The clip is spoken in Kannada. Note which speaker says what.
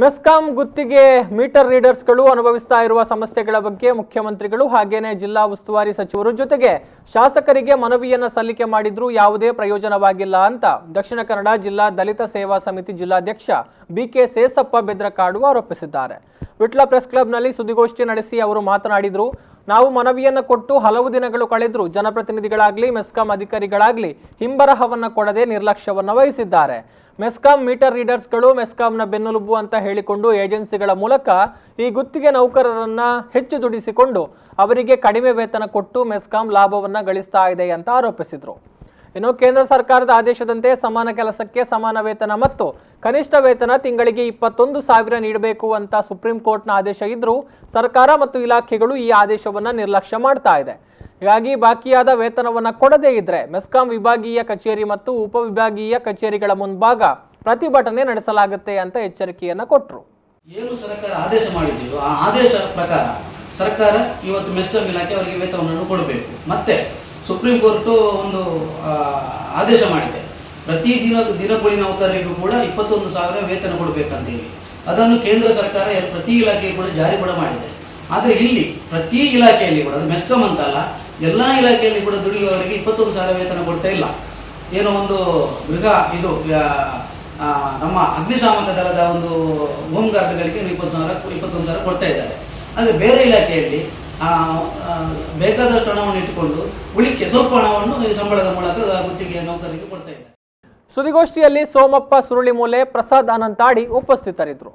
Speaker 1: ಮೆಸ್ಕಾಂ ಗುತ್ತಿಗೆ ಮೀಟರ್ ರೀಡರ್ಸ್ಗಳು ಅನುಭವಿಸ್ತಾ ಇರುವ ಸಮಸ್ಯೆಗಳ ಬಗ್ಗೆ ಮುಖ್ಯಮಂತ್ರಿಗಳು ಹಾಗೇನೇ ಜಿಲ್ಲಾ ಉಸ್ತುವಾರಿ ಸಚಿವರು ಜೊತೆಗೆ ಶಾಸಕರಿಗೆ ಮನವಿಯನ್ನ ಸಲ್ಲಿಕೆ ಮಾಡಿದ್ರು ಯಾವುದೇ ಪ್ರಯೋಜನವಾಗಿಲ್ಲ ಅಂತ ದಕ್ಷಿಣ ಕನ್ನಡ ಜಿಲ್ಲಾ ದಲಿತ ಸೇವಾ ಸಮಿತಿ ಜಿಲ್ಲಾಧ್ಯಕ್ಷ ಬಿಕೆ ಸೇಸಪ್ಪ ಬೆದ್ರಕಾಡು ಆರೋಪಿಸಿದ್ದಾರೆ. ವಿಟ್ಲ ಪ್ರೆಸ್ ಕ್ಲಬ್ನಲ್ಲಿ ಸುದ್ದಿಗೋಷ್ಠಿ ನಡೆಸಿ ಅವರು ಮಾತನಾಡಿದ್ರು. ನಾವು ಮನವಿಯನ್ನ ಕೊಟ್ಟು ಹಲವು ದಿನಗಳು ಕಳೆದ್ರು ಜನಪ್ರತಿನಿಧಿಗಳಾಗ್ಲಿ ಮೆಸ್ಕಾಂ ಅಧಿಕಾರಿಗಳಾಗ್ಲಿ ಹಿಂಬರಹವನ್ನ ಕೊಡದೆ ನಿರ್ಲಕ್ಷ್ಯವನ್ನ ವಹಿಸಿದ್ದಾರೆ. ಮೆಸ್ಕಾಂ ಮೀಟರ್ ರೀಡರ್ಸ್ಗಳು ಮೆಸ್ಕಾಂನ ಬೆನ್ನೆಲುಬು ಅಂತ ಹೇಳಿಕೊಂಡು ಏಜೆನ್ಸಿಗಳ ಮೂಲಕ ಈ ಗುತ್ತಿಗೆ ನೌಕರರನ್ನ ಹೆಚ್ಚು ದುಡಿಸಿಕೊಂಡು ಅವರಿಗೆ ಕಡಿಮೆ ವೇತನ ಕೊಟ್ಟು ಮೆಸ್ಕಾಂ ಲಾಭವನ್ನ ಗಳಿಸ್ತಾ ಇದೆ ಅಂತ ಆರೋಪಿಸಿದ್ರು. ಇನ್ನು ಕೇಂದ್ರ ಸರ್ಕಾರದ ಆದೇಶದಂತೆ ಸಮಾನ ಕೆಲಸಕ್ಕೆ ಸಮಾನ ವೇತನ ಮತ್ತು ಕನಿಷ್ಠ ವೇತನ ತಿಂಗಳಿಗೆ 21,000 ನೀಡಬೇಕು ಅಂತ ಸುಪ್ರೀಂ ಕೋರ್ಟ್ನ ಆದೇಶ ಇದ್ರೂ ಸರ್ಕಾರ ಮತ್ತು ಇಲಾಖೆಗಳು ಈ ಆದೇಶವನ್ನ ನಿರ್ಲಕ್ಷ್ಯ ಮಾಡ್ತಾ ಇದೆ. ಹೀಗಾಗಿ ಬಾಕಿಯಾದ ವೇತನವನ್ನ ಕೊಡದೇ ಇದ್ರೆ ಮೆಸ್ಕಾಂ ವಿಭಾಗೀಯ ಕಚೇರಿ ಮತ್ತು ಉಪವಿಭಾಗೀಯ ಕಚೇರಿಗಳ ಮುಂಭಾಗ ಪ್ರತಿಭಟನೆ ನಡೆಸಲಾಗುತ್ತೆ ಅಂತ ಎಚ್ಚರಿಕೆಯನ್ನ ಕೊಟ್ಟರು.
Speaker 2: ಏನು ಸರ್ಕಾರ ಆದೇಶ ಮಾಡಿದೆಯೋ ಆ ಆದೇಶ ಪ್ರಕಾರ ಸರ್ಕಾರ ಇವತ್ತು ಮೆಸ್ಕಾಂ ಇಲಾಖೆ ಅವರಿಗೆ ವೇತನವನ್ನು ಕೊಡಬೇಕು. ಮತ್ತೆ ಸುಪ್ರೀಂ ಕೋರ್ಟ್ ಒಂದು ಆದೇಶ ಮಾಡಿದೆ, ಪ್ರತಿ ದಿನಗೂಲಿ ನೌಕರರಿಗೂ ಕೂಡ 21,000 ವೇತನ ಕೊಡಬೇಕಂತ ಹೇಳಿ. ಅದನ್ನು ಕೇಂದ್ರ ಸರ್ಕಾರ ಪ್ರತಿ ಇಲಾಖೆಗೆ ಕೂಡ ಜಾರಿ ಕೂಡ ಮಾಡಿದೆ. ಆದರೆ ಇಲ್ಲಿ ಪ್ರತಿ ಇಲಾಖೆಯಲ್ಲಿ ಕೂಡ, ಅದು ಮೆಸ್ಕಾಂ ಅಂತಲ್ಲ, ಎಲ್ಲಾ ಇಲಾಖೆಯಲ್ಲಿ ಕೂಡ ದುಡಿಯುವವರಿಗೆ 21,000 ವೇತನ ಕೊಡ್ತಾ ಇಲ್ಲ. ಏನೋ ಒಂದು ಇದು ನಮ್ಮ ಅಗ್ನಿಶಾಮಕ ದಳದ ಒಂದು ಹೋಮ್ ಗಾರ್ಡ್ಗಳಿಗೆ 21,000 ಕೊಡ್ತಾ ಇದ್ದಾರೆ. ಆದರೆ ಬೇರೆ ಇಲಾಖೆಯಲ್ಲಿ ಬೇಕಾದಷ್ಟು ಹಣವನ್ನು ಇಟ್ಟುಕೊಂಡು ಉಳಿಕೆ ಸ್ವಲ್ಪ ಹಣವನ್ನು ಸಂಬಳದ ಮೂಲಕ ಗುತ್ತಿಗೆ ನೌಕರರಿಗೆ ಕೊಡ್ತಾ ಇದ್ದಾರೆ.
Speaker 1: ಸುದ್ದಿಗೋಷ್ಠಿಯಲ್ಲಿ ಸೋಮಪ್ಪ ಸುರುಳಿಮೂಲೆ, ಪ್ರಸಾದ್ ಅನಂತಾಡಿ ಉಪಸ್ಥಿತರಿದ್ದರು.